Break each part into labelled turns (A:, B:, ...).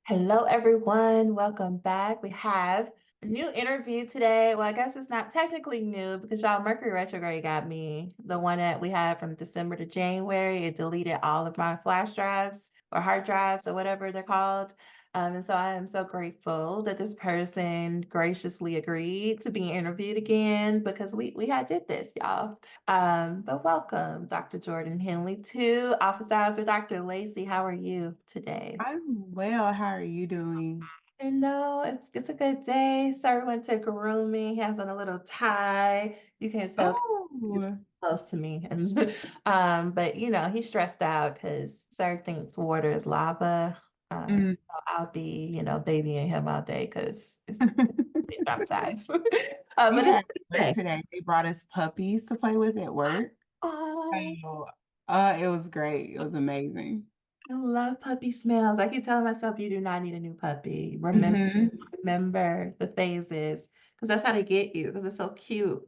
A: Hello, everyone. Welcome back. We have a new interview today. Well, I guess it's not technically new because y'all Mercury retrograde got me. The one that we had from December to January, it deleted all of my flash drives or hard drives or whatever they're called. And so I am so grateful that this person graciously agreed to be interviewed again because we had did this, y'all. But welcome, Dr. Jordan Henley, to Office Hours with Dr. Lacy. How are you today?
B: I'm well. How are you doing?
A: And no, it's a good day. Sir went to grooming. He has on a little tie. You can't tell 'cause he's
B: Oh,
A: close to me. And but he's stressed out because Sir thinks water is lava.
B: mm.
A: So I'll be, babying him all day because it's traumatized.
B: We
A: But it's
B: had
A: a good
B: work
A: day.
B: today. They brought us puppies to play with at work.
A: Oh,
B: So, it was great. It was amazing.
A: I love puppy smells. I keep telling myself you do not need a new puppy.
B: Hmm
A: Remember the phases because that's how they get you because it's so cute.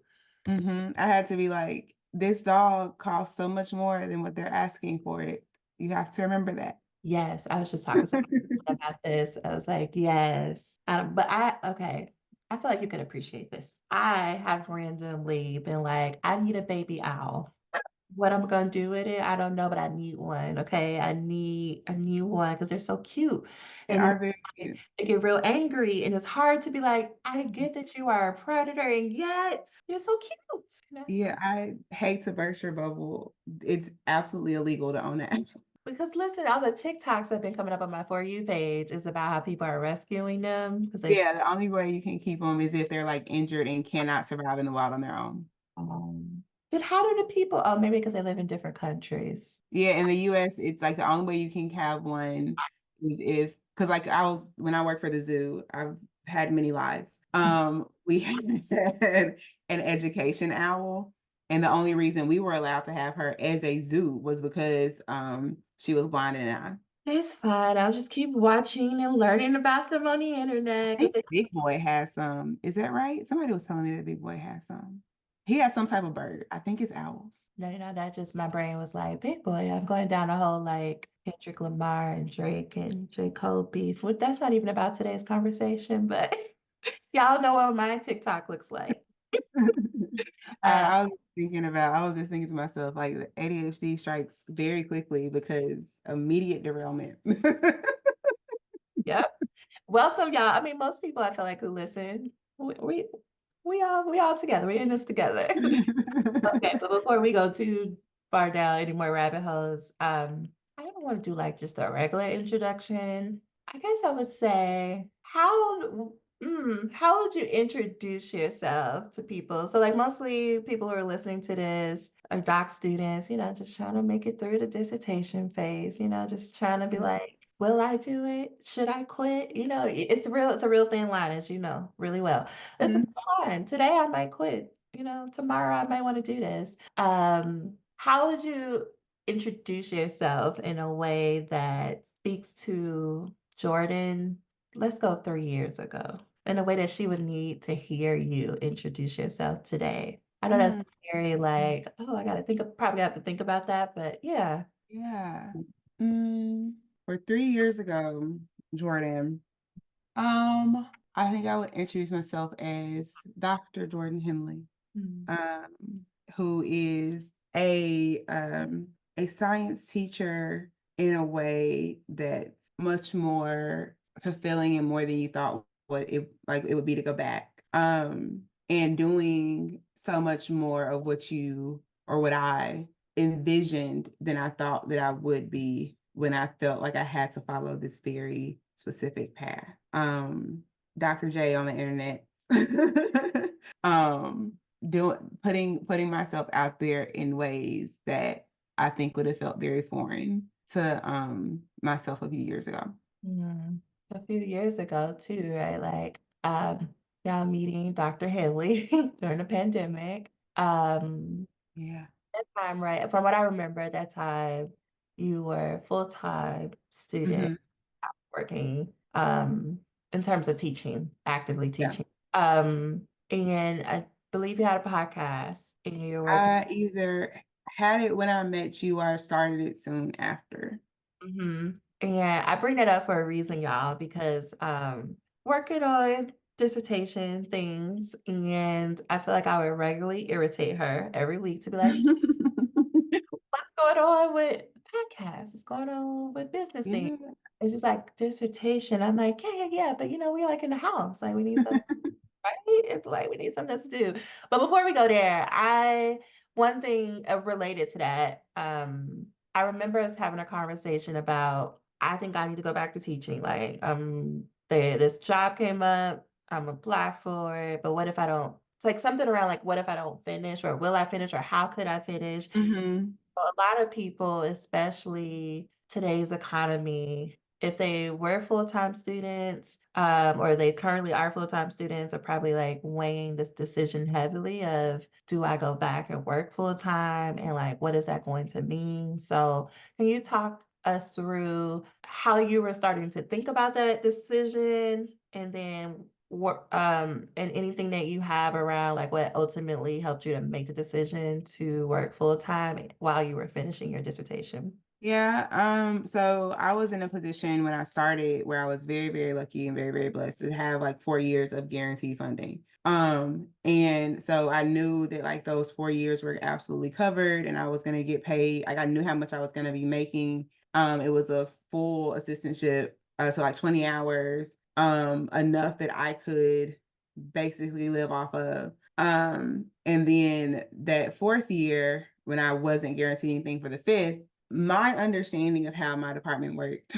B: I had to be like, this dog costs so much more than what they're asking for it. You have to remember that.
A: Yes, I was just talking to my husband about this. I was like, yes. Okay. I feel like you could appreciate this. I have randomly been like, I need a baby owl. What I'm gonna do with it, I don't know, but I need one. Okay. I need a new one because they're so cute.
B: They
A: And then
B: are very cute.
A: they get real angry, and it's hard to be like, I get that you are a predator, and yet you're so cute.
B: Yeah, I hate to burst your bubble. It's absolutely illegal to own that.
A: Because listen, all the TikToks that have been coming up on my For You page is about how people are rescuing them because they
B: Yeah, the only way you can keep them is if they're like injured and cannot survive in the wild on their own.
A: then how do the people, oh, maybe because they live in different countries.
B: Yeah, in the US, it's like the only way you can have one is if, because like when I worked for the zoo, I've had many lives. We had an education owl, and the only reason we were allowed to have her as a zoo was because she was blind in an eye.
A: It's fine. I'll just keep watching and learning about them on the internet
B: I
A: because
B: think
A: they,
B: Big Boy has some. Is that right? Somebody was telling me that Big Boy has some. He has some type of bird. I think it's owls.
A: that just my brain was like, big boy, I'm going down a whole like Kendrick Lamar and Drake and J. Cole beef. Well, that's not even about today's conversation, but y'all know what my TikTok looks like. Uh,
B: I was just thinking to myself, like the ADHD strikes very quickly because immediate derailment.
A: yep. Welcome, y'all. I mean, most people I feel like who listen, we all together. We're in this together. Okay, but before we go too far down any more rabbit holes, I don't want to do like just a regular introduction. I guess I would say, how would you introduce yourself to people? So like mostly people who are listening to this are doc students, just trying to make it through the dissertation phase, just trying to be like, will I do it? Should I quit? It's a real thin line, as you know, really well. It's fine. Today I might quit. Tomorrow I might want to do this. How would you introduce yourself in a way that speaks to Jordan? Let's go 3 years ago, in a way that she would need to hear you introduce yourself today. I know that's
B: Mm,
A: very like, oh, I gotta probably have to think about that, but yeah.
B: yeah. Mm, for 3 years ago, Jordan, I think I would introduce myself as Dr. Jordan Henley,
A: Mm,
B: who is a science teacher in a way that's much more fulfilling and more than you thought what it would be to go back. And doing so much more of what I envisioned than I thought that I would be when I felt like I had to follow this very specific path. Dr. J on the internet. Doing putting myself out there in ways that I think would have felt very foreign to myself a few years ago.
A: mm. A few years ago too, right? Like, y'all meeting Dr. Henley during the pandemic.
B: Yeah.
A: That time, right? From what I remember at that time, you were a full-time student
B: hmm
A: working in terms of teaching, actively
B: Yeah.
A: teaching. And I believe you had a podcast and you're working.
B: I either had it when I met you or started it soon after.
A: Mhm. And I bring that up for a reason, y'all, because working on dissertation things, and I feel like I would regularly irritate her every week to be like, "So what's going on with podcasts? What's going on with business things?"
B: Yeah.
A: It's just like dissertation. I'm like, yeah, yeah, yeah, but we like in the house. Like we need something, right? It's like we need something else to do. But before we go there, one thing related to that, I remember us having a conversation about I think I need to go back to teaching. Like, this job came up, I'm apply for it, but what if I don't? It's like something around like, what if I don't finish, or will I finish, or how could I finish?
B: Hmm.
A: A lot of people, especially today's economy, if they were full-time students, or they currently are full-time students, are probably like weighing this decision heavily of, do I go back and work full-time? And like, what is that going to mean? So can you talk us through how you were starting to think about that decision, and then what and anything that you have around like what ultimately helped you to make the decision to work full time while you were finishing your dissertation?
B: Yeah, so I was in a position when I started where I was very, very lucky and very, very blessed to have like 4 years of guaranteed funding. And so I knew that like those 4 years were absolutely covered and I was gonna get paid. Like I knew how much I was gonna be making. It was a full assistantship, so like 20 hours, enough that I could basically live off of. And then that fourth year, when I wasn't guaranteed anything for the fifth, my understanding of how my department worked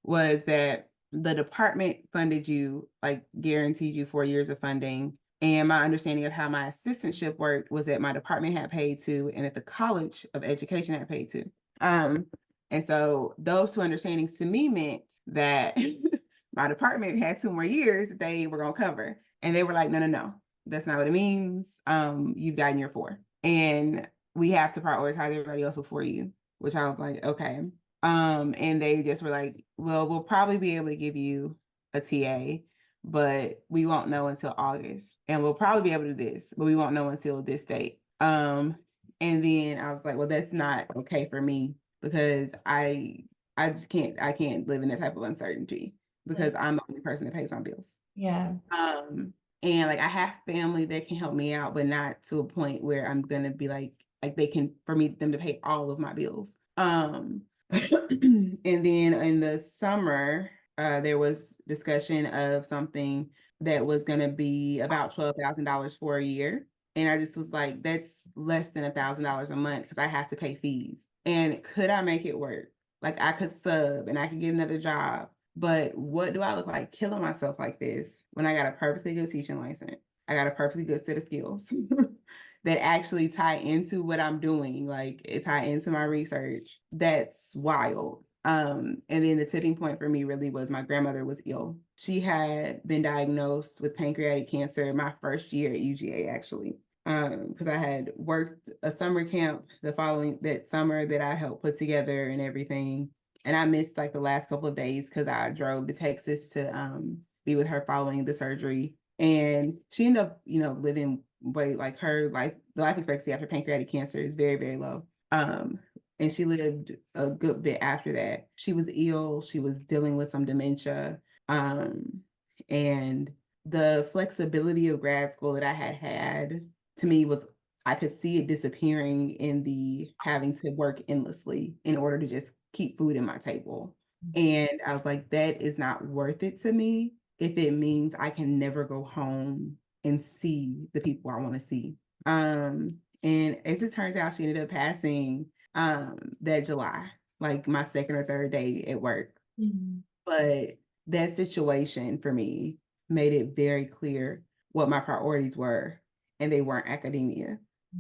B: was that the department funded you, like guaranteed you 4 years of funding. And my understanding of how my assistantship worked was that my department had paid to, and that the College of Education had paid to. Um, and so those two understandings to me meant that my department had 2 more years that they were going to cover. And they were like, no, no, no, that's not what it means. You've gotten your 4. And we have to prioritize everybody else before you, which I was like, okay. And they just were like, well, we'll probably be able to give you a TA, but we won't know until August. And we'll probably be able to do this, but we won't know until this date. And then I was like, well, that's not okay for me because I just can't live in that type of uncertainty
A: Yeah.
B: because I'm the only person that pays my bills.
A: Yeah.
B: And like I have family that can help me out, but not to a point where I'm gonna be like they can for me them to pay all of my bills. And then in the summer, there was discussion of something that was gonna be about $12,000 for a year. And I just was like, that's less than $1,000 a month because I have to pay fees. And could I make it work? Like I could sub and I could get another job. But what do I look like killing myself like this when I got a perfectly good teaching license? I got a perfectly good set of skills that actually tie into what I'm doing, like it tie into my research. That's wild. And then the tipping point for me really was my grandmother was ill. She had been diagnosed with pancreatic cancer my first year at UGA, actually. Because I had worked a summer camp that summer that I helped put together and everything. And I missed like the last couple of days because I drove to Texas to be with her following the surgery. And she ended up, living way like the life expectancy after pancreatic cancer is very, very low. And she lived a good bit after that. She was ill, she was dealing with some dementia. And the flexibility of grad school that I had to me was I could see it disappearing in the having to work endlessly in order to just keep food in my table. And I was like, that is not worth it to me if it means I can never go home and see the people I want to see. And as it turns out, she ended up passing that July, like my second or third day at work.
A: Mhm.
B: But that situation for me made it very clear what my priorities were, and they weren't academia.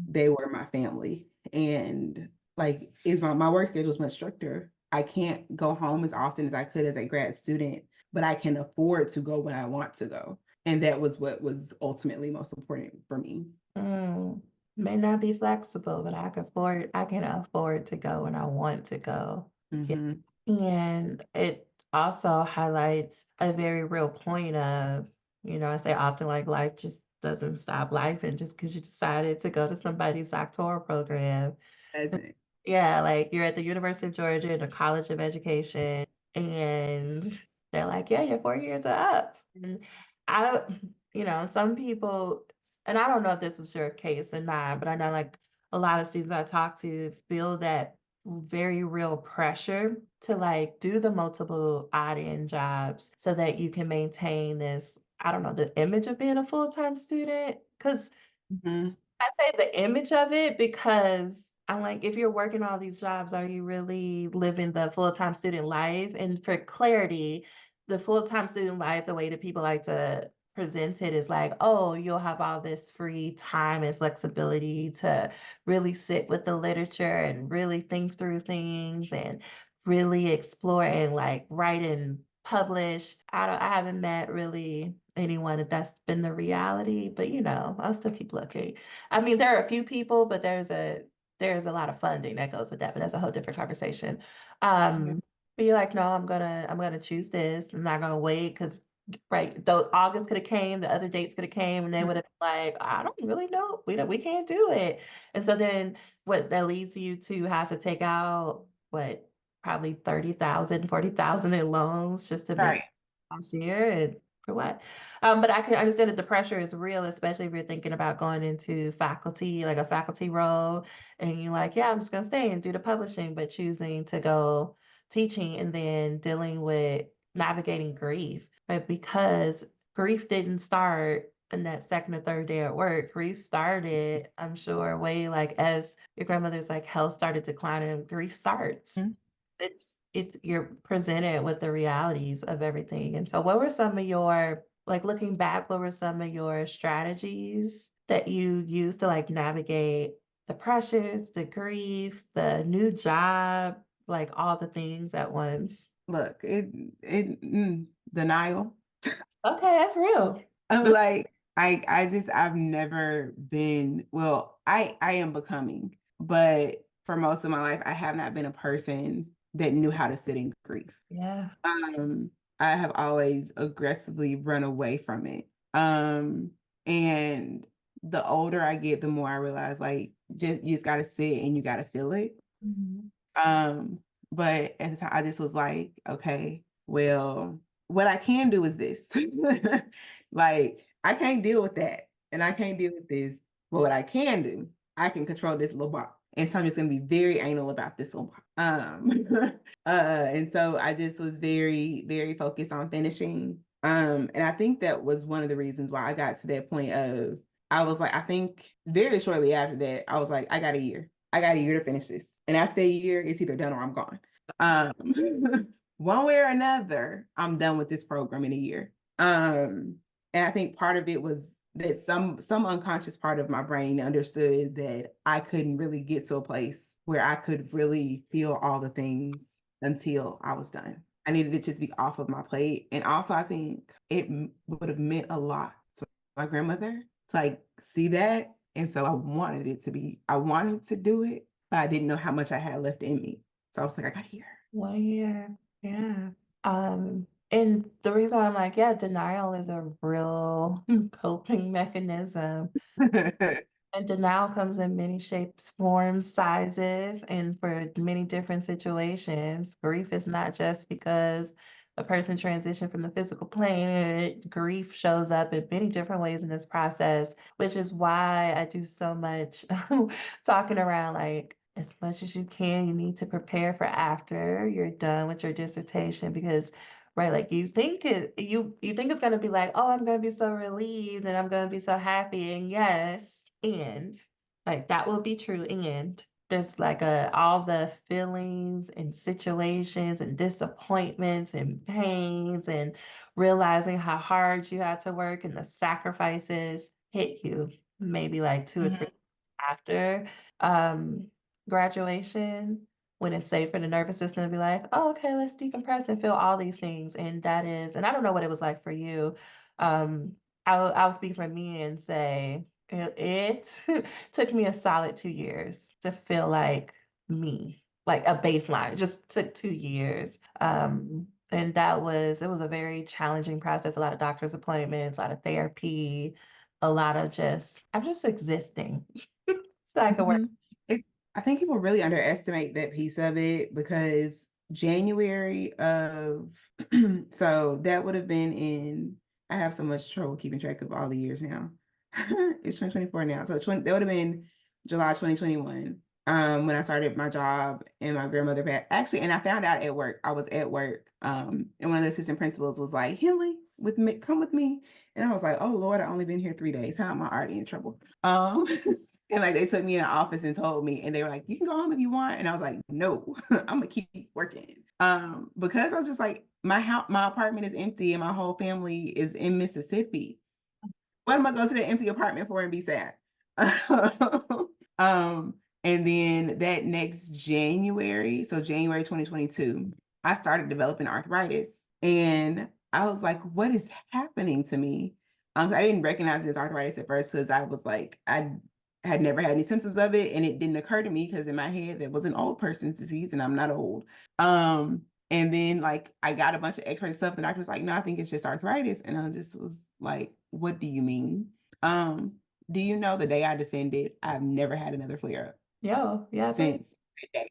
B: They were my family. And like is my work schedule is much stricter. I can't go home as often as I could as a grad student, but I can afford to go when I want to go. And that was what was ultimately most important for me.
A: Mm. May not be flexible, but I can afford to go when I want to go. Yeah.
B: Hmm.
A: And it also highlights a very real point of, I say often like life just doesn't stop life, and just because you decided to go to somebody's doctoral program.
B: That's it.
A: Yeah, like you're at the University of Georgia in the College of Education. and they're like, yeah, your 4 years are up. And I, some people, and I don't know if this was your case or not, but I know like a lot of students I talk to feel that very real pressure to like do the multiple odd end jobs so that you can maintain this, I don't know, the image of being a full-time student. Because
B: Mhm.
A: I say the image of it because I'm like, if you're working all these jobs, are you really living the full-time student life? And for clarity, the full-time student life, the way that people like to present it is like, oh, you'll have all this free time and flexibility to really sit with the literature and really think through things and really explore and like write and publish. I haven't met really anyone that's been the reality, but I'll still keep looking. I mean, there are a few people, but there's a lot of funding that goes with that, but that's a whole different conversation.
B: Yeah.
A: But you're like, no, I'm gonna choose this. I'm not gonna wait because right, though August could have came, the other dates could have came, and they would have been like, I don't really know, we can't do it. And so then what that leads you to have to take out what probably 30,000, 40,000 in loans just to make
B: Right.
A: last year and for what? But I can understand that the pressure is real, especially if you're thinking about going into faculty, like a faculty role, and you're like, yeah, I'm just gonna stay and do the publishing, but choosing to go teaching and then dealing with navigating grief. But because grief didn't start in that second or third day at work, grief started, I'm sure, way like as your grandmother's like health started declining, grief starts.
B: Mhm.
A: It's you're presented with the realities of everything. And so what were some of your, like looking back, what were some of your strategies that you used to like navigate the pressures, the grief, the new job, like all the things at once?
B: Look, denial.
A: Okay, that's real.
B: I'm like, I've never been, well, I am becoming, but for most of my life, I have not been a person that knew how to sit in grief.
A: Yeah.
B: Um, I have always aggressively run away from it. And the older I get, the more I realize like you just gotta sit and you gotta feel it.
A: Mhm.
B: Um, but at the time I just was like, okay, well, what I can do is this. Like, I can't deal with that. And I can't deal with this. But what I can do, I can control this little ball. And so I'm just gonna be very anal about this little ball. And so I just was very, very focused on finishing. And I think that was one of the reasons why I got to that point of I was like, I think very shortly after that, I was like, I got a year. I got a year to finish this. And after a year, it's either done or I'm gone. One way or another, I'm done with this program in a year. And I think part of it was that some unconscious part of my brain understood that I couldn't really get to a place where I could really feel all the things until I was done. I needed it to just be off of my plate. And also, I think it would have meant a lot to my grandmother to like see that. And so I wanted to do it, but I didn't know how much I had left in me. So I was like, I got here.
A: 1 year. Yeah. And the reason why I'm like, yeah, denial is a real coping mechanism. And denial comes in many shapes, forms, sizes, and for many different situations. Grief is not just because a person transitioned from the physical plane. Grief shows up in many different ways in this process, which is why I do so much talking around like as much as you can, you need to prepare for after you're done with your dissertation because right, like you think it's gonna be like, oh, I'm gonna be so relieved and I'm gonna be so happy. And yes, and like that will be true. And there's like all the feelings and situations and disappointments and pains and realizing how hard you had to work and the sacrifices hit you maybe like 2 or 3
B: Mhm.
A: after um graduation when it's safe for the nervous system to be like, oh, okay, let's decompress and feel all these things. And that is, and I don't know what it was like for you. Um, I'll speak for me and say it took me a solid 2 years to feel like me, like a baseline. It just took 2 years. And it was a very challenging process, a lot of doctor's appointments, a lot of therapy, a lot of I'm just existing. So I could work.
B: Mhm. It, I think people really underestimate that piece of it because January of, so that would have been in, I have so much trouble keeping track of all the years now. It's 2024 now. So that would have been July 2021, when I started my job and my grandmother passed. Actually, and I found out at work, I was at work, and one of the assistant principals was like, Henley, with me, come with me. And I was like, oh Lord, I only been here 3 days. How am I already in trouble? And like they took me in the office and told me, and they were like, you can go home if you want. And I was like, no, I'm gonna keep working. Because I was just like, my apartment is empty and my whole family is in Mississippi. What am I going to the empty apartment for and be sad? And then that next January, so January 2022, I started developing arthritis. And I was like, what is happening to me? I didn't recognize it as arthritis at first because I was like, I had never had any symptoms of it. And it didn't occur to me because in my head, that was an old person's disease and I'm not old. And then like I got a bunch of x-ray stuff. The doctor was like, no, I think it's just arthritis. And I just was like, what do you mean? Do you know the day I defended, I've never had another flare up since that day.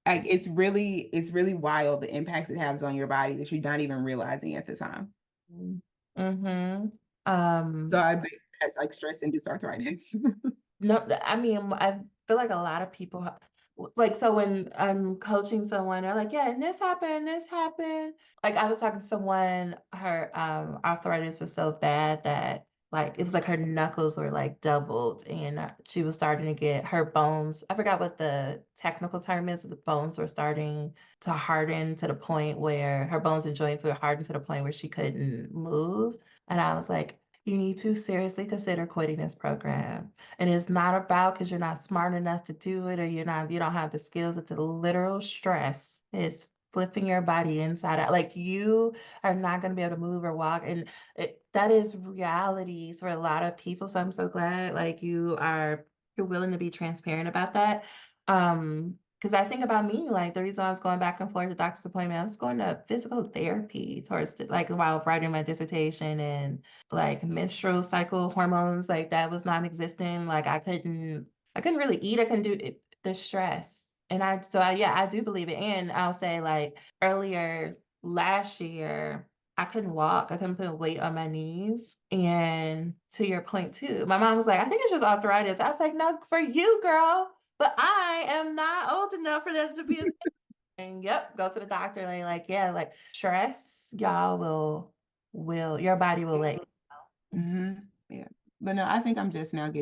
B: Like it's really wild the impacts it has on your body that you're not even realizing at the time. So I bet that's like stress-induced arthritis.
A: No, I mean, I feel like a lot of people like, so when I'm coaching someone, they're like, yeah, and this happened, this happened. Like I was talking to someone, her arthritis was so bad that like it was like her knuckles were like doubled, and she was starting to get her bones. I forgot what the technical term is, but the bones were starting to harden to the point where her bones and joints were hardened to the point where she couldn't move. And I was like, you need to seriously consider quitting this program. And it's not about because you're not smart enough to do it or you don't have the skills. It's the literal stress. It's flipping your body inside out. Like you are not going to be able to move or walk. And that is realities for a lot of people. So I'm so glad like you're willing to be transparent about that. Because I think about me, like the reason I was going back and forth to doctor's appointment, I was going to physical therapy like while writing my dissertation, and like menstrual cycle hormones, like that was non-existent. Like I couldn't really eat. I couldn't do it, the stress. And yeah, I do believe it. And I'll say like earlier last year, I couldn't walk. I couldn't put weight on my knees. And to your point too, my mom was like, I think it's just arthritis. I was like, no, for you, girl. But I am not old enough for that to be a thing. Yep, go to the doctor. Like, yeah, like stress, y'all will your body will let you know.
B: Yeah. But no, I think I'm just now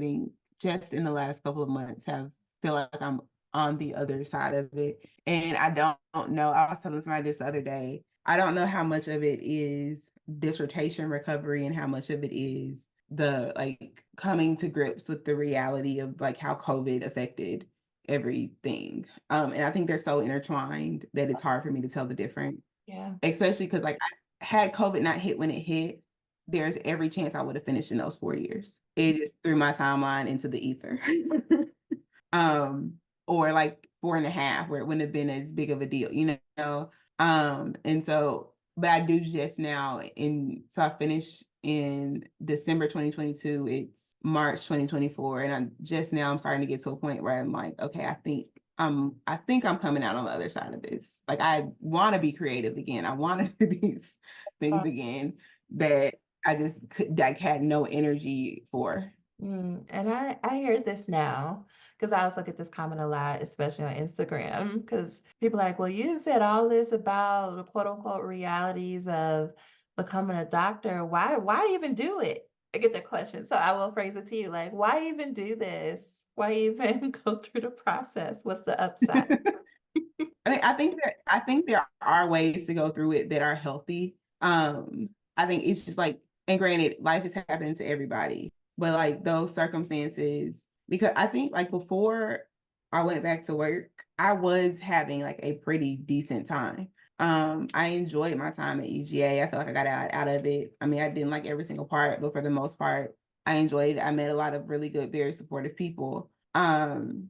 B: just in the last couple of months, feel like I'm on the other side of it. And I don't know. I was telling somebody this the other day. I don't know how much of it is dissertation recovery and how much of it is the like coming to grips with the reality of like how COVID affected everything. And I think they're so intertwined that it's hard for me to tell the difference.
A: Yeah.
B: Especially because like had COVID not hit when it hit, there's every chance I would have finished in those 4 years. It just threw my timeline into the ether. Or like 4.5, where it wouldn't have been as big of a deal, you know? And so, but I do just now so I finished in December 2022, it's March 2024. And I'm starting to get to a point where I'm like, okay, I think I'm coming out on the other side of this. Like I want to be creative again. I want to do these things again that I just had no energy for.
A: And I hear this now because I also get this comment a lot, especially on Instagram, because people are like, well, you said all this about the quote unquote realities of becoming a doctor. Why even do it? I get that question. So I will phrase it to you like, why even do this? Why even go through the process? What's the upside?
B: I think there are ways to go through it that are healthy. I think it's just like, and granted, life is happening to everybody, but like those circumstances, because I think like before I went back to work, I was having like a pretty decent time. I enjoyed my time at UGA. I feel like I got out of it. I mean, I didn't like every single part, but for the most part, I enjoyed it. I met a lot of really good, very supportive people. And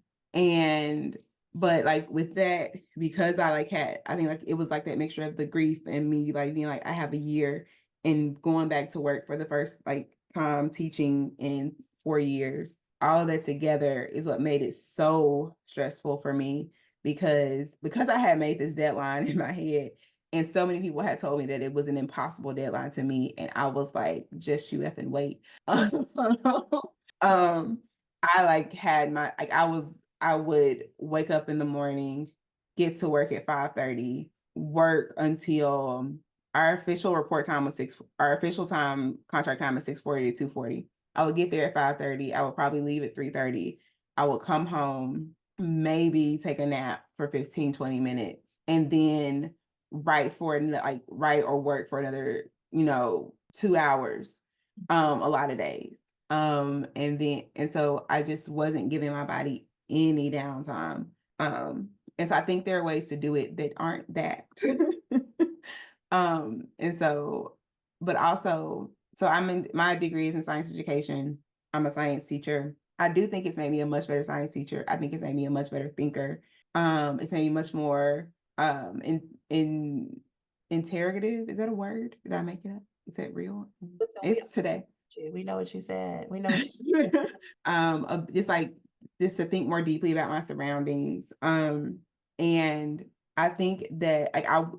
B: but like with that, because I think like it was like that mixture of the grief and me like being like I have a year and going back to work for the first like time teaching in 4 years. All of that together is what made it so stressful for me because I had made this deadline in my head, and so many people had told me that it was an impossible deadline to meet, and I was like, just you effing wait. I like had my like I would wake up in the morning, get to work at 5:30, work until our official report time was our official time contract time is 6:40 to 2:40. I would get there at 5:30. I would probably leave at 3:30. I would come home, maybe take a nap for 15, 20 minutes, and then write or work for another, 2 hours, a lot of days. And so I just wasn't giving my body any downtime. And so I think there are ways to do it that aren't that. And so, but also, so my degree is in science education. I'm a science teacher. I do think it's made me a much better science teacher. I think it's made me a much better thinker. It's made me much more in interrogative. Is that a word? Did I make it up? Is that real? It's today.
A: We know what you said. We know what you said.
B: Just to think more deeply about my surroundings. And I think that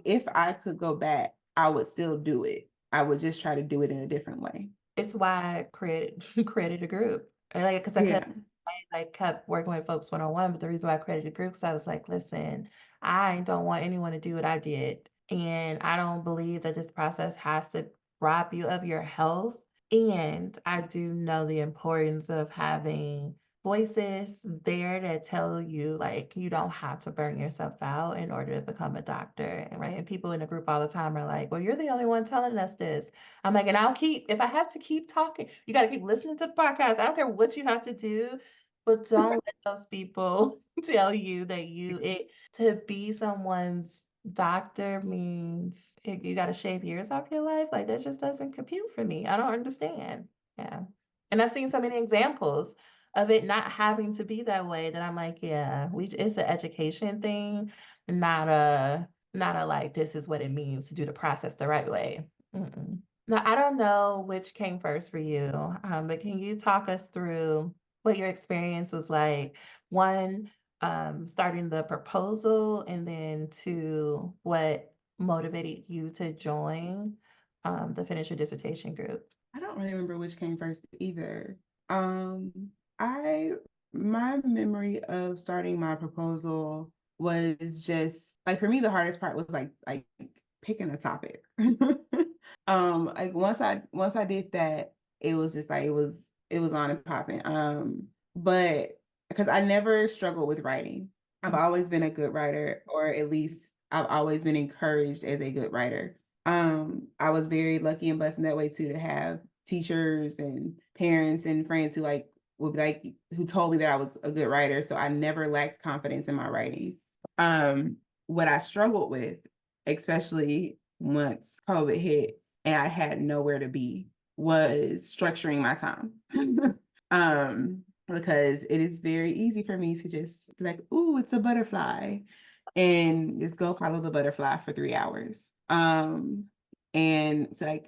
B: if I could go back, I would still do it. I would just try to do it in a different way.
A: It's why I created a group. Because I kept working with folks one-on-one, but the reason why I created a group is I was like, listen, I don't want anyone to do what I did. And I don't believe that this process has to rob you of your health. And I do know the importance of having voices there that tell you like you don't have to burn yourself out in order to become a doctor, right? And people in the group all the time are like, well, you're the only one telling us this. I'm like, and if I have to keep talking, you got to keep listening to the podcast. I don't care what you have to do, but don't let those people tell you that to be someone's doctor means you got to shave years off your life. Like that just doesn't compute for me. I don't understand. Yeah. And I've seen so many examples of it not having to be that way that I'm like, yeah, it's an education thing, not a like this is what it means to do the process the right way. Mm-mm. Now, I don't know which came first for you, but can you talk us through what your experience was like? One, starting the proposal, and then two, what motivated you to join the Finish Your Dissertation group?
B: I don't really remember which came first either. I My memory of starting my proposal was just like, for me, the hardest part was like picking a topic. Like once I did that, it was just like it was on and popping. But because I never struggled with writing. I've always been a good writer, or at least I've always been encouraged as a good writer. I was very lucky and blessed in that way too, to have teachers and parents and friends who who told me that I was a good writer. So I never lacked confidence in my writing. What I struggled with, especially once COVID hit and I had nowhere to be, was structuring my time. Because it is very easy for me to just be like, ooh, it's a butterfly, and just go follow the butterfly for 3 hours. And so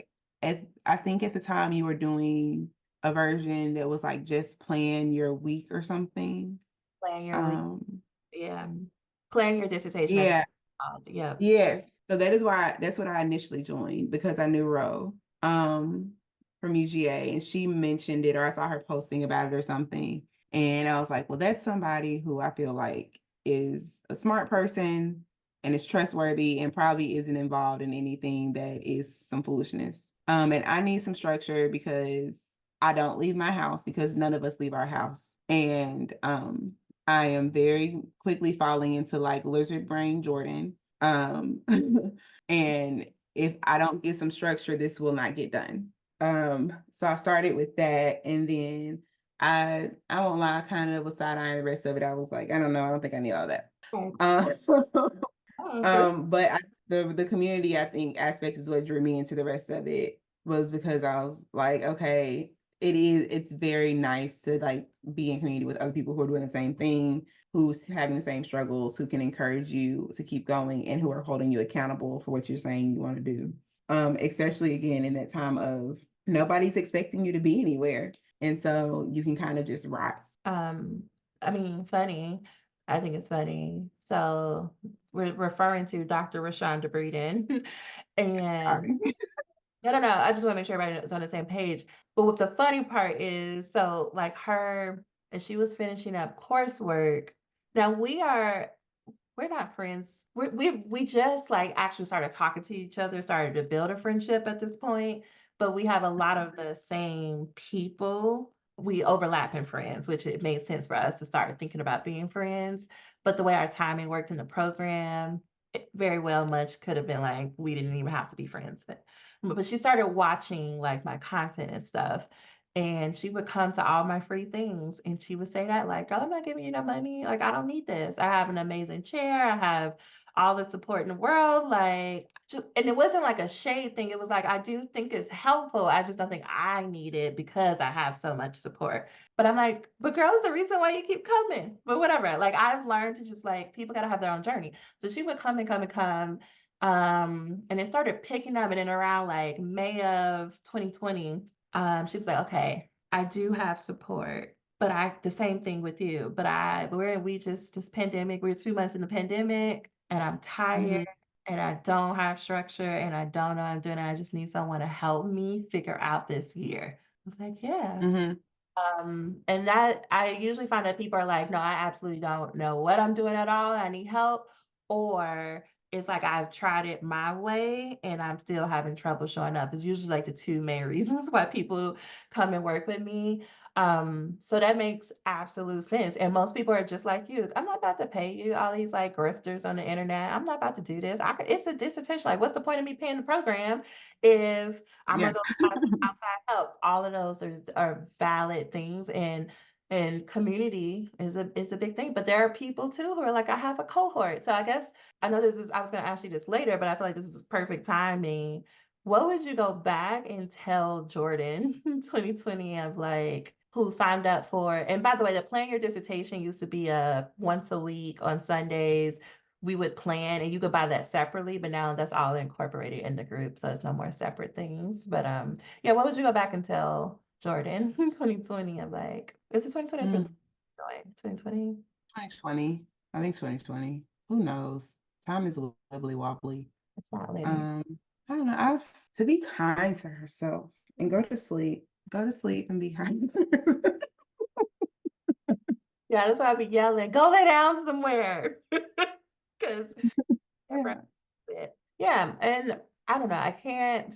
B: I think at the time you were doing a version that was like just plan your week or something.
A: Plan your week. Yeah. Plan your dissertation.
B: Yeah.
A: Yeah.
B: Yes. So that's what I initially joined, because I knew Ro from UGA, and she mentioned it, or I saw her posting about it or something. And I was like, well, that's somebody who I feel like is a smart person and is trustworthy and probably isn't involved in anything that is some foolishness. And I need some structure because I don't leave my house, because none of us leave our house. And I am very quickly falling into like lizard brain Jordan. And if I don't get some structure, this will not get done. So I started with that, and then I won't lie, I kind of was side-eyeing the rest of it. I was like, I don't know, I don't think I need all that. But the community, I think, aspect is what drew me into the rest of it, was because I was like, okay, it's very nice to like be in community with other people who are doing the same thing, who's having the same struggles, who can encourage you to keep going, and who are holding you accountable for what you're saying you want to do. Especially again in that time of nobody's expecting you to be anywhere, and so you can kind of just rock.
A: I mean, funny. I think it's funny. So we're referring to Dr. Rashan De Breeden. And
B: Sorry.
A: no. I just want to make sure everybody is on the same page. But what the funny part is, so like her, and she was finishing up coursework. Now we're not friends. We just like actually started talking to each other, started to build a friendship at this point. But we have a lot of the same people. We overlap in friends, which it made sense for us to start thinking about being friends. But the way our timing worked in the program, it very well much could have been like we didn't even have to be friends. But she started watching like my content and stuff. And she would come to all my free things and she would say that, like, girl, I'm not giving you no money. Like, I don't need this. I have an amazing chair. I have all the support in the world. Like, and it wasn't like a shade thing. It was like, I do think it's helpful. I just don't think I need it because I have so much support. But I'm like, but girl, it's the reason why you keep coming. But whatever. Like, I've learned to just like, people got to have their own journey. So she would come and come and come. And it started picking up. And then around like May of 2020, she was like, okay, I do have support, but the same thing with you. But we just, this pandemic, we're 2 months in the pandemic and I'm tired
B: Mhm,
A: and I don't have structure and I don't know what I'm doing. I just need someone to help me figure out this year. I was like, yeah.
B: mhm,
A: And that I usually find that people are like, no, I absolutely don't know what I'm doing at all. I need help. Or it's like I've tried it my way and I'm still having trouble showing up. It's usually like the two main reasons why people come and work with me. So that makes absolute sense. And most people are just like you. I'm not about to pay you all these like grifters on the internet. I'm not about to do this. It's a dissertation. Like, what's the point of me paying the program if I'm
B: yeah.
A: gonna go find outside help? All of those are valid things, and community is a big thing. But there are people too who are like, I have a cohort. So I guess I know I was gonna ask you this later, but I feel like this is perfect timing. What would you go back and tell Jordan in 2020 of like who signed up for? And by the way, the plan your dissertation used to be a once a week on Sundays. We would plan and you could buy that separately, but now that's all incorporated in the group. So it's no more separate things. But yeah, what would you go back and tell Jordan in 2020? I'm like, is it 2020 or
B: Mm,
A: 2020?
B: 2020. I think 2020. Who knows? Time is wibbly wobbly.
A: It's not linear.
B: Um, I don't know. To be kind to herself and go to sleep. Go to sleep and be kind to herself.
A: Yeah, that's why I be yelling, go lay down somewhere. Because
B: Yeah.
A: yeah, and I don't know, I can't,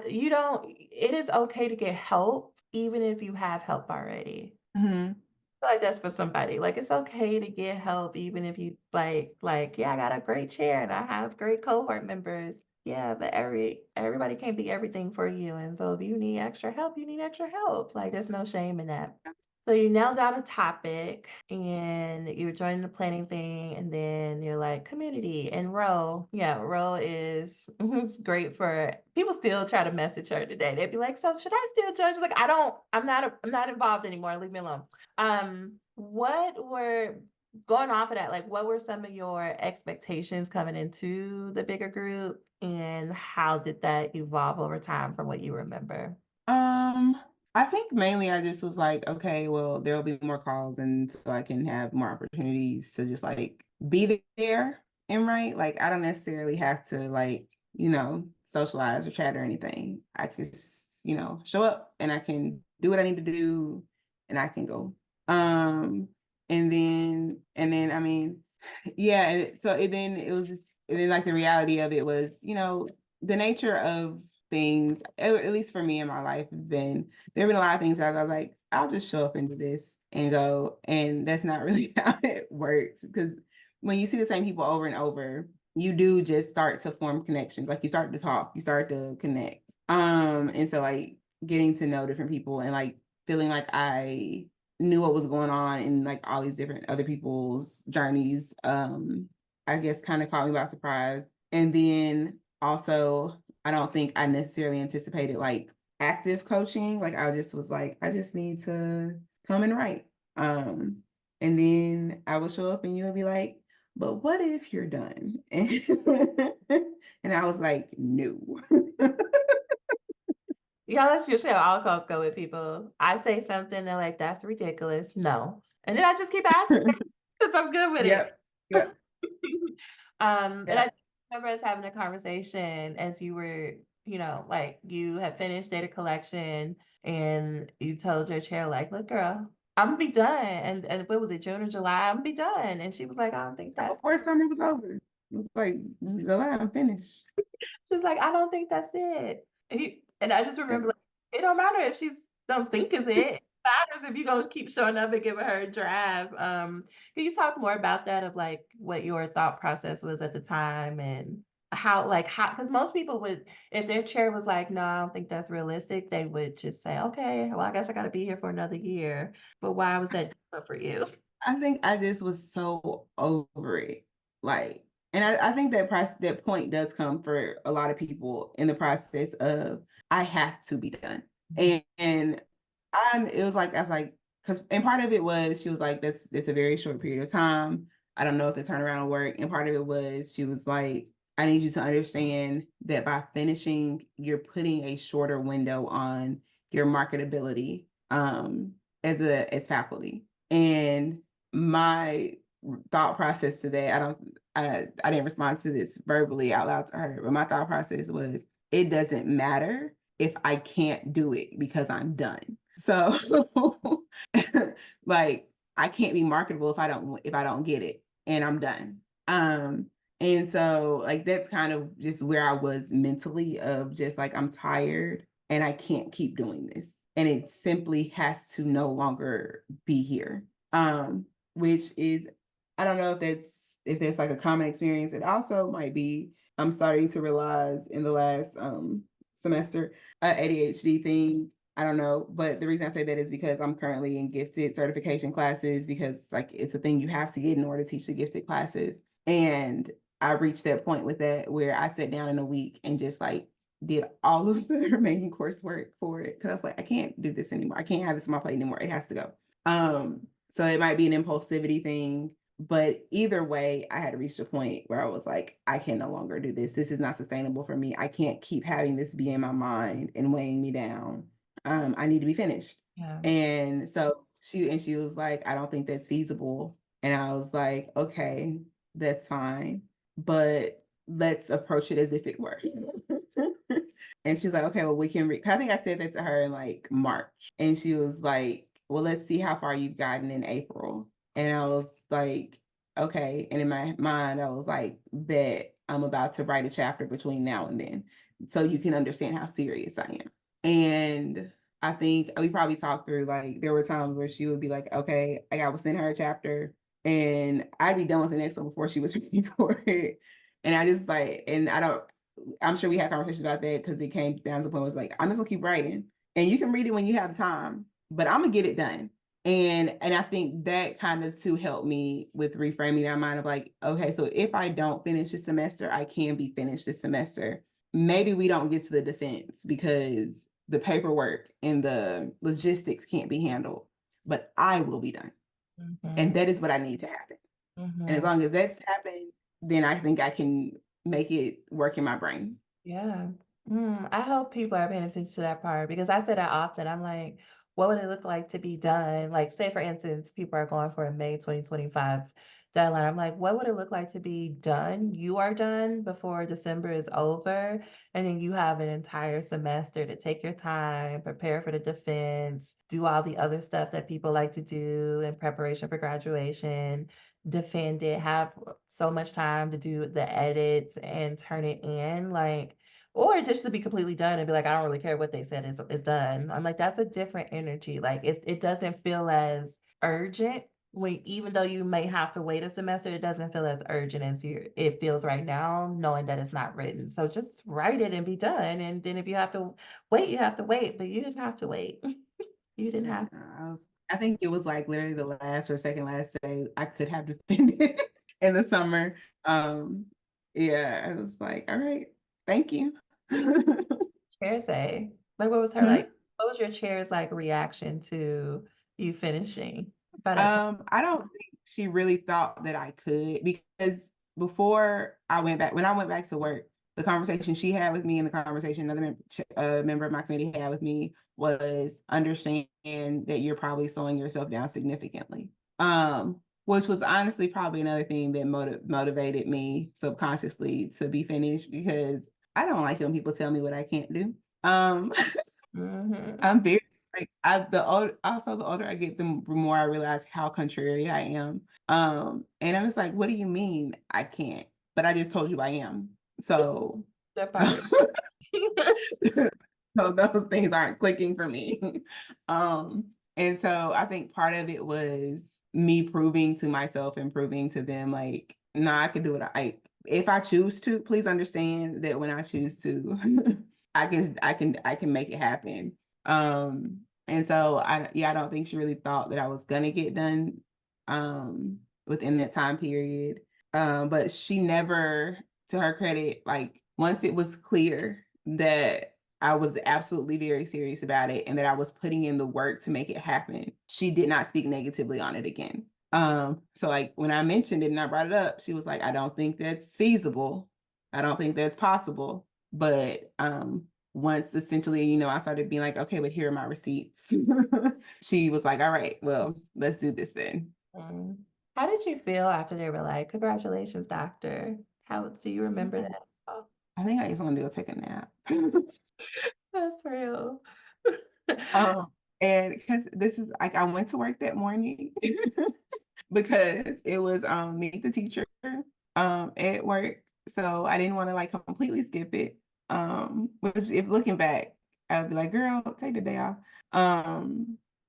A: you don't, it is okay to get help, even if you have help already.
B: Mhm.
A: Feel like that's for somebody. Like it's okay to get help even if you yeah, I got a great chair and I have great cohort members. Yeah, but everybody can't be everything for you. And so if you need extra help, you need extra help. Like there's no shame in that. So you nailed down a topic and you're joining the planning thing, and then you're like community and Ro. Yeah, Ro is it's great for people still try to message her today. They'd be like, so should I still join? She's like, I'm not involved anymore. Leave me alone. What were going off of that, like what were some of your expectations coming into the bigger group and how did that evolve over time from what you remember?
B: Um, I think mainly I just was like, okay, well, there will be more calls and so I can have more opportunities to just like be there and write. Like I don't necessarily have to like, socialize or chat or anything. I just, show up and I can do what I need to do and I can go. And then I mean, yeah, then it was just and then like the reality of it was, the nature of things, at least for me in my life, there have been a lot of things that I was like, I'll just show up and do this and go. And that's not really how it works. Because when you see the same people over and over, you do just start to form connections. Like you start to talk, you start to connect. And so like getting to know different people and like feeling like I knew what was going on in like all these different other people's journeys, I guess kind of caught me by surprise. And then also I don't think I necessarily anticipated like active coaching. Like I just was like, I just need to come and write. And then I would show up and you would be like, but what if you're done? And I was like, no.
A: Yeah, that's usually how all calls go with people. I say something, they're like, that's ridiculous. No. And then I just keep asking. I'm good with it.
B: Yep. Yep.
A: And I
B: Yep.
A: remember us having a conversation as you were, like you had finished data collection and you told your chair, like, look, girl, I'm gonna be done. And what was it, June or July? I'm gonna be done. And she was like, I don't think that's
B: Before summer was over, it was like July, I'm finished.
A: she's like, I don't think that's it. And I just remember,
B: Yep.
A: like, it don't matter if she's don't think it's it. It matters if you're gonna keep showing up and giving her a draft. Can you talk more about that of like what your thought process was at the time and how because most people would, if their chair was like, no, I don't think that's realistic, they would just say, okay, well, I guess I gotta be here for another year. But why was that different for you?
B: I think I just was so over it. Like, and I think that point does come for a lot of people in the process of I have to be done. And it was like I was like, because and part of it was she was like, that's a very short period of time. I don't know if the turnaround will work. And part of it was she was like, I need you to understand that by finishing, you're putting a shorter window on your marketability as faculty. And my thought process today, I didn't respond to this verbally out loud to her, but my thought process was it doesn't matter if I can't do it because I'm done. So like I can't be marketable if I don't get it and I'm done. And so like that's kind of just where I was mentally of just like I'm tired and I can't keep doing this. And it simply has to no longer be here. Which is I don't know if that's like a common experience. It also might be I'm starting to realize in the last semester ADHD thing. I don't know, but the reason I say that is because I'm currently in gifted certification classes because like it's a thing you have to get in order to teach the gifted classes. And I reached that point with that where I sat down in a week and just like did all of the remaining coursework for it because I was like, I can't do this anymore. I can't have this on my plate anymore. It has to go. So it might be an impulsivity thing, but either way, I had reached a point where I was like, I can no longer do this. This is not sustainable for me. I can't keep having this be in my mind and weighing me down. I need to be finished.
A: Yeah.
B: And so she was like, I don't think that's feasible. And I was like, okay, that's fine. But let's approach it as if it were. And she was like, okay, well, we can I think I said that to her in like March. And she was like, well, let's see how far you've gotten in April. And I was like, okay. And in my mind, I was like, bet I'm about to write a chapter between now and then. So you can understand how serious I am. And I think we probably talked through like there were times where she would be like, okay, I would send her a chapter and I'd be done with the next one before she was ready for it. And I just like, and I'm sure we had conversations about that because it came down to the point where it was like, I'm just gonna keep writing and you can read it when you have time, but I'm gonna get it done. And I think that kind of too helped me with reframing that mind of like, okay, so if I don't finish this semester, I can be finished this semester. Maybe we don't get to the defense because the paperwork and the logistics can't be handled, but I will be done. And that is what I need to happen. And as long as that's happened, then I think I can make it work in my brain.
A: Yeah. I hope people are paying attention to that part because I say that often. I'm like, what would it look like to be done? Like, say, for instance, people are going for a May 2025 deadline. I'm like, what would it look like to be done? You are done before December is over. And then you have an entire semester to take your time, prepare for the defense, do all the other stuff that people like to do in preparation for graduation, defend it, have so much time to do the edits and turn it in, like, or just to be completely done and be like, I don't really care what they said is done. I'm like, that's a different energy. Like it doesn't feel as urgent when even though you may have to wait a semester, it doesn't feel as urgent as it feels right now, knowing that it's not written. So just write it and be done. And then if you have to wait, you have to wait, but you didn't have to wait. You didn't have to.
B: I think it was like literally the last or second last day I could have defended in the summer. Yeah, I was like, all right, thank you.
A: Chair say? Like, what was her
B: Hmm?
A: like? What was your chair's like reaction to you finishing by that time?
B: I don't think she really thought that I could because before I went back, when I went back to work, the conversation she had with me and the conversation another member of my committee had with me was understand that you're probably slowing yourself down significantly. which was honestly probably another thing that motivated me subconsciously to be finished, because I don't like when people tell me what I can't do.
A: Mm-hmm.
B: I'm very like the older I get, the more I realize how contrary I am. And I was like, what do you mean I can't? But I just told you I am. So
A: That part.
B: so those things aren't clicking for me. And so I think part of it was me proving to myself and proving to them, like, no, I can do it. If I choose to, please understand that when I choose to, I can make it happen. And so I don't think she really thought that I was gonna get done within that time period. But she never, to her credit, like once it was clear that I was absolutely very serious about it and that I was putting in the work to make it happen, she did not speak negatively on it again. So like when I mentioned it and I brought it up, she was like, I don't think that's feasible. I don't think that's possible. But once essentially, I started being like, okay, but here are my receipts. She was like, all right, well, let's do this then.
A: Mm. How did you feel after they were like, congratulations, doctor? How do you remember
B: I
A: that? Oh,
B: think I just wanted to go take a nap.
A: that's real.
B: um, and because this is like I went to work that morning because it was meet the teacher at work. So I didn't want to like completely skip it. Which if looking back, I'd be like, girl, take the day off.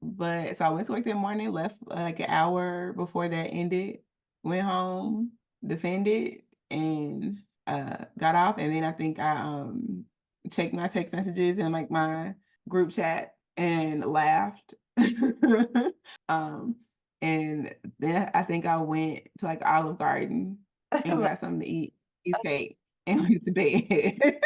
B: But so I went to work that morning, left like an hour before that ended, went home, defended, and got off. And then I think I checked my text messages and like my group chat and laughed. um and then I think I went to like Olive Garden and got something to eat, cheesecake, and went to bed.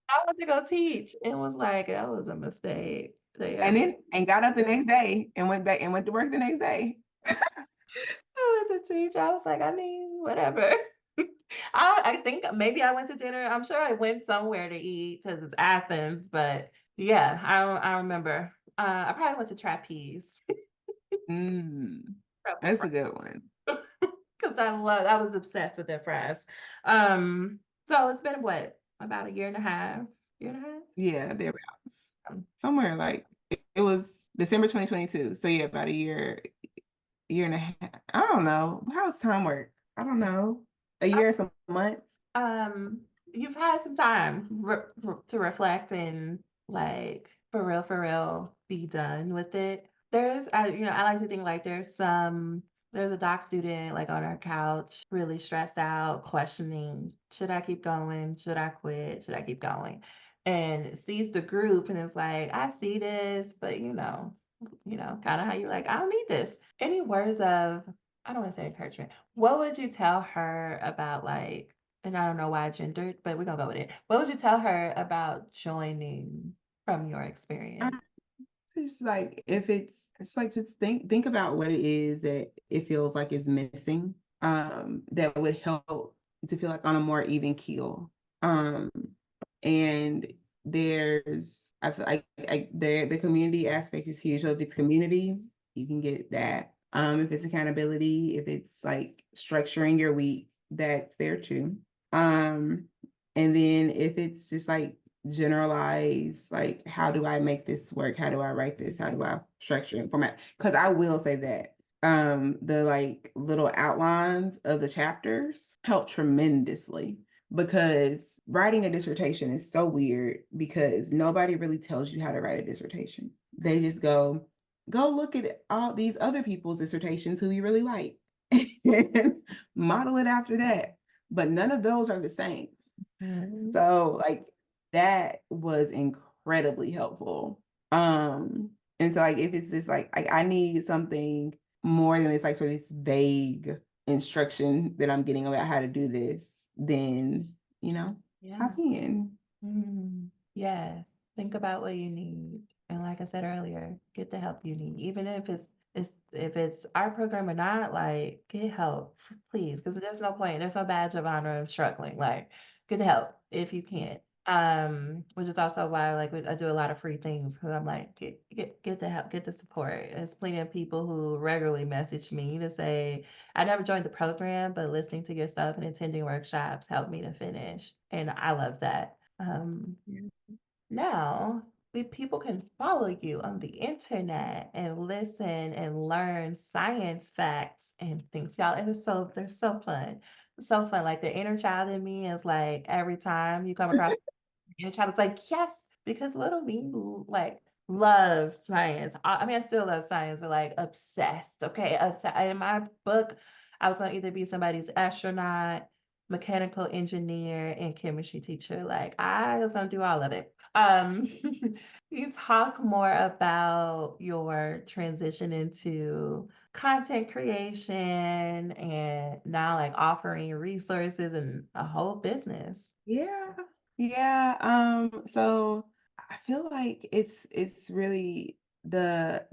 A: I went to go teach and was like, that was a mistake.
B: And got up the next day and went back and went to work the next day.
A: I went to teach. I was like, I mean, whatever. I think maybe I went to dinner. I'm sure I went somewhere to eat because it's Athens, but yeah, I remember. I probably went to trapeze.
B: That's a good one.
A: Because I was obsessed with their fries. So it's been what, about a year and a half? Year and a half?
B: Yeah, thereabouts. Somewhere like it was December 2022. So yeah, about a year and a half. I don't know. How does time work? I don't know. A year and some months.
A: You've had some time to reflect and like for real, be done with it. I like to think like there's a doc student like on our couch, really stressed out, questioning, should I keep going? Should I quit? Should I keep going? And sees the group and is like, I see this, but kind of how you're like, I don't need this. Any words of, I don't want to say encouragement. What would you tell her about like, and I don't know why gendered, but we're gonna go with it. What would you tell her about joining from your experience?
B: It's like if it's like just think about what it is that it feels like is missing. That would help to feel like on a more even keel. Um, and there's I feel like the community aspect is huge. So if it's community, you can get that. If it's accountability, if it's like structuring your week, that's there too. Um, and then if it's just like generalize, like, how do I make this work? How do I write this? How do I structure and format? Because I will say that the like little outlines of the chapters help tremendously, because writing a dissertation is so weird because nobody really tells you how to write a dissertation. They just go look at all these other people's dissertations who you really like and model it after that. But none of those are the same.
A: Mhm.
B: So like that was incredibly helpful. And so like if it's just like I need something more than it's like sort of this vague instruction that I'm getting about how to do this, then
A: Yeah.
B: hop in.
A: Yes. Think about what you need. And like I said earlier, get the help you need. Even if it's our program or not, like get help, please. Because there's no point. There's no badge of honor of struggling. Like get help if you can't. Which is also why like I do a lot of free things because I'm like get the help, get the support. There's plenty of people who regularly message me to say I never joined the program, but listening to your stuff and attending workshops helped me to finish, and I love that.
B: Yeah.
A: Now people can follow you on the internet and listen and learn science facts and things, y'all. And they're so fun. It's so fun. Like the inner child in me is like every time you come across inner child, it's like yes, because little me like love science. I mean, I still love science, but like obsessed. Okay, obsessed. In my book, I was gonna either be somebody's astronaut, mechanical engineer, and chemistry teacher. Like I was gonna do all of it. Can you talk more about your transition into content creation and now like offering resources and a whole business?
B: Yeah. Yeah. So I feel like it's really the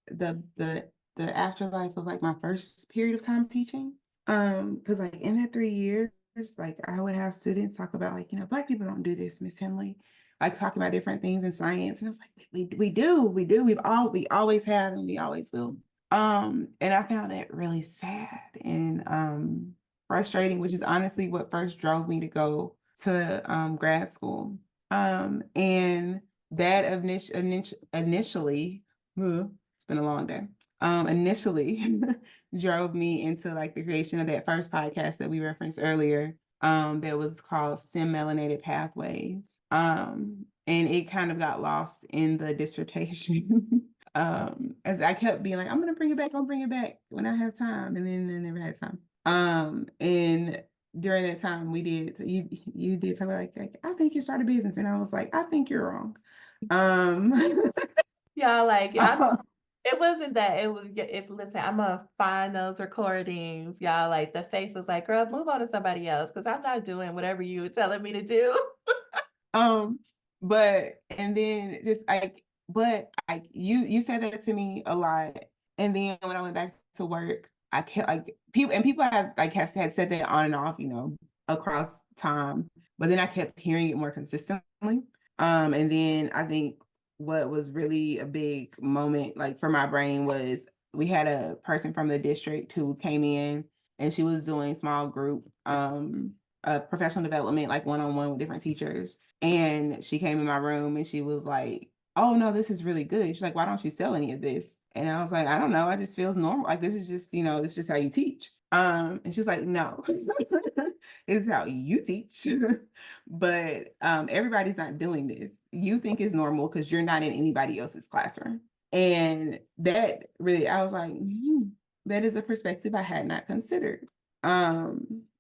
B: the afterlife of like my first period of time teaching. Because like in that 3 years, like I would have students talk about like, Black people don't do this, Miss Henley. Like talking about different things in science. And I was like, we do. We always have and we always will. And I found that really sad and frustrating, which is honestly what first drove me to go to grad school. And that initially, it's been a long day. Initially drove me into like the creation of that first podcast that we referenced earlier. That was called STEM Melanated Pathways. And it kind of got lost in the dissertation. As I kept being like, I'm gonna bring it back, I'll bring it back when I have time, and then I never had time. And during that time you did talk about like I think you start a business, and I was like, I think you're wrong. Um
A: Yeah, like it wasn't that. It was if listen, I'm gonna find those recordings. Y'all like the face was like, girl, move on to somebody else because I'm not doing whatever you were telling me to do.
B: um but and then just like but like you said that to me a lot, and then when I went back to work I kept like people have like have had said that on and off, across time, but then I kept hearing it more consistently. And then I think what was really a big moment like for my brain was we had a person from the district who came in, and she was doing small group professional development, like one-on-one with different teachers. And she came in my room and she was like, oh no, this is really good. She's like, why don't you sell any of this? And I was like, I don't know. I just feels normal. Like this is just, this is just how you teach. And she was like, no, it's how you teach. But everybody's not doing this. You think it's normal because you're not in anybody else's classroom. And that really, I was like, that is a perspective I had not considered.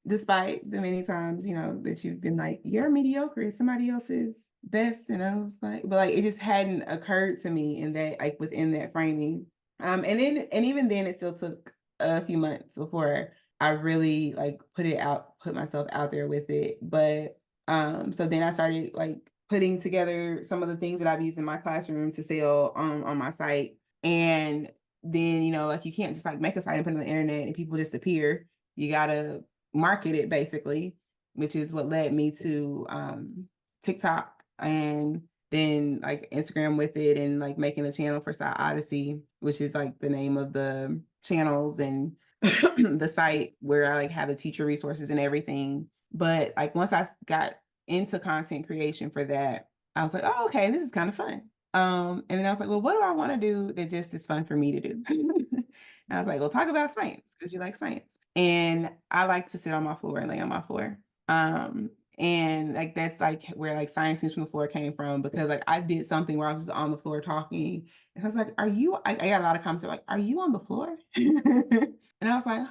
B: Despite the many times, that you've been like, you're mediocre, it's somebody else's best. And I was like, but like it just hadn't occurred to me in that, like within that framing. And even then it still took a few months before I really like put myself out there with it. But so then I started like putting together some of the things that I've used in my classroom to sell on my site. And then, like you can't just like make a site and put it on the internet and people just appear. You gotta market it basically, which is what led me to TikTok and then like Instagram with it, and like making a channel for Side Odyssey, which is like the name of the channels and the site where I like have the teacher resources and everything. But like once I got into content creation for that, I was like, oh, okay, this is kind of fun. And then I was like, well, what do I want to do that just is fun for me to do? And I was like, well, talk about science because you like science. And I like to sit on my floor and lay on my floor. And like that's like where like science news from the floor came from, because like I did something where I was just on the floor talking. And I was like, I got a lot of comments like, are you on the floor? And I was like,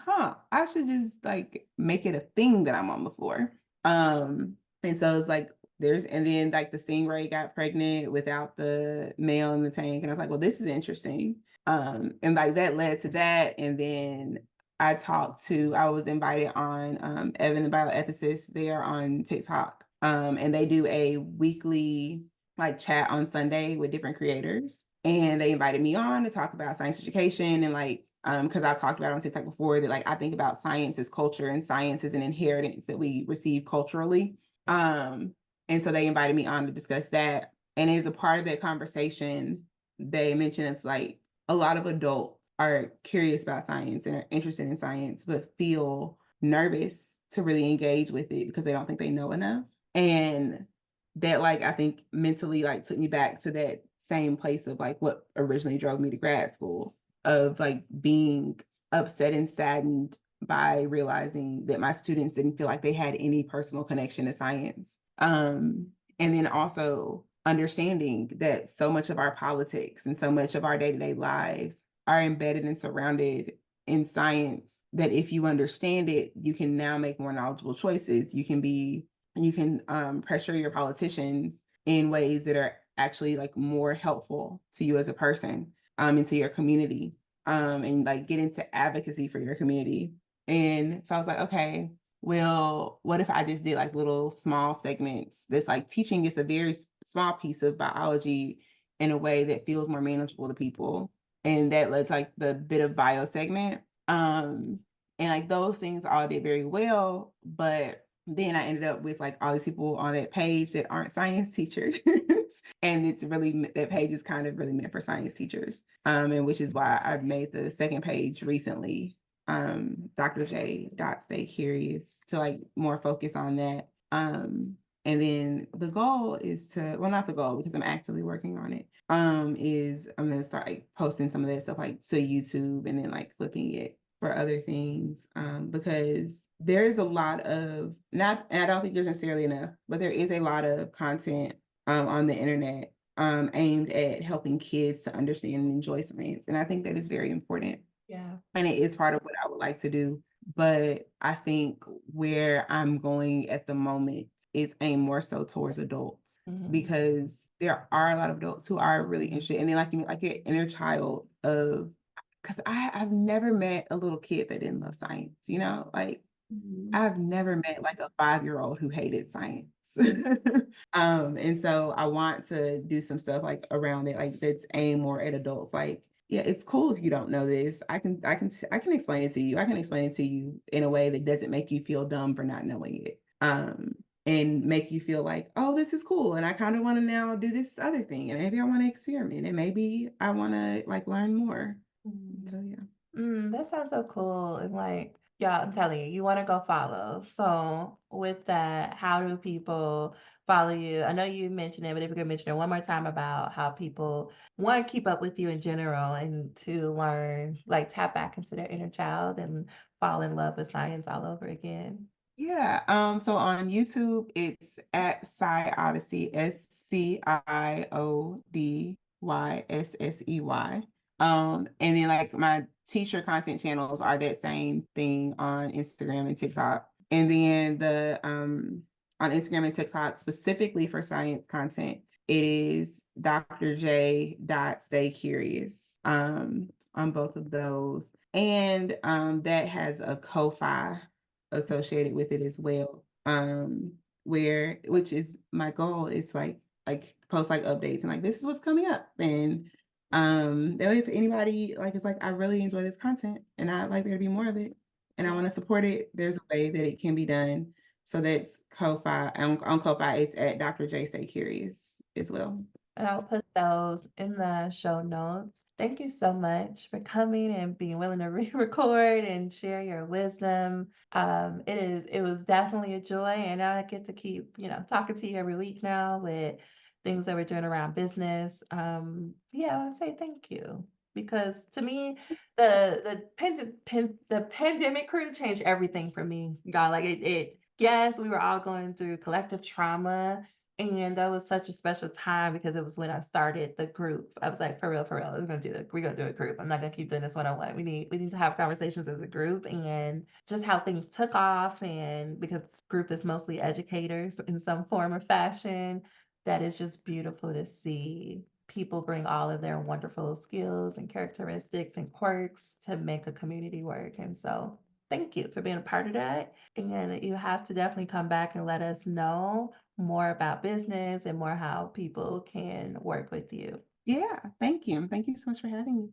B: I should just like make it a thing that I'm on the floor. And so it's like and then like the stingray got pregnant without the male in the tank. And I was like, well, this is interesting. And like that led to that. And then I was invited on Evan the bioethicist. They are on TikTok. And they do a weekly like chat on Sunday with different creators. And they invited me on to talk about science education, and like because I've talked about on TikTok before that like I think about science as culture and science as an inheritance that we receive culturally. And so they invited me on to discuss that. And as a part of that conversation, they mentioned it's like a lot of adults are curious about science and are interested in science, but feel nervous to really engage with it because they don't think they know enough. And that, like, I think mentally, like, took me back to that same place of like what originally drove me to grad school, of like being upset and saddened by realizing that my students didn't feel like they had any personal connection to science. And then also understanding that so much of our politics and so much of our day-to-day lives are embedded and surrounded in science, that if you understand it, you can now make more knowledgeable choices. You can pressure your politicians in ways that are actually like more helpful to you as a person, and to your community, and like get into advocacy for your community. And so I was like, okay, well, what if I just did like little small segments that's like teaching just a very small piece of biology in a way that feels more manageable to people. And that led to like the bit of bio segment. And like those things all did very well. But then I ended up with like all these people on that page that aren't science teachers. And it's really, that page is kind of really meant for science teachers. And which is why I've made the second page recently, Dr. J. Stay Curious, to like more focus on that. And then the goal is to, well, not the goal because I'm actively working on it, is I'm going to start like posting some of that stuff like to YouTube and then like flipping it for other things, because there is a lot of, not, and I don't think there's necessarily enough, but there is a lot of content on the internet aimed at helping kids to understand and enjoy science. And I think that is very important.
A: Yeah.
B: And it is part of what I would like to do. But I think where I'm going at the moment is aimed more so towards adults, because there are a lot of adults who are really interested. And then like, you know, like your inner child of, because I've never met a little kid that didn't love science, you know, like I've never met like a 5-year-old who hated science. And so I want to do some stuff like around it, like that's aimed more at adults. Like, yeah, it's cool if you don't know this. I can explain it to you. I can explain it to you in a way that doesn't make you feel dumb for not knowing it. And make you feel like, oh, this is cool. And I kind of want to now do this other thing. And maybe I want to experiment. And maybe I want to like learn more. So yeah.
A: That sounds so cool. And like, yeah, I'm telling you, you want to go follow. So with that, how do people follow you? I know you mentioned it, but if you could mention it one more time about how people want to keep up with you in general and to learn, like tap back into their inner child and fall in love with science all over again.
B: Yeah. So on YouTube, it's at Sci Odyssey, SciOdySSEY. And then like my teacher content channels are that same thing on Instagram and TikTok. And then the on Instagram and TikTok, specifically for science content, it is Dr. J. Stay Curious on both of those. And that has a Ko-Fi associated with it as well. Where, which is my goal, is like post like updates and like this is what's coming up. And that way if anybody like is like, I really enjoy this content and I'd like there to be more of it and I want to support it, there's a way that it can be done. So that's Ko-Fi. On Ko-Fi, it's at Dr. J Stay Curious as well.
A: And I'll put those in the show notes. Thank you so much for coming and being willing to re-record and share your wisdom. It was definitely a joy, and now I get to keep, talking to you every week now with things that we're doing around business. Yeah, I want to say thank you because to me, the pandemic crew changed everything for me. God, like it. Yes, we were all going through collective trauma, and that was such a special time because it was when I started the group. I was like, for real, we're gonna do a group. I'm not gonna keep doing this one-on-one. We need to have conversations as a group and just how things took off. And because group is mostly educators in some form or fashion, that is just beautiful to see people bring all of their wonderful skills and characteristics and quirks to make a community work. And so thank you for being a part of that. And you have to definitely come back and let us know more about business and more how people can work with you.
B: Yeah, thank you. Thank you so much for having me.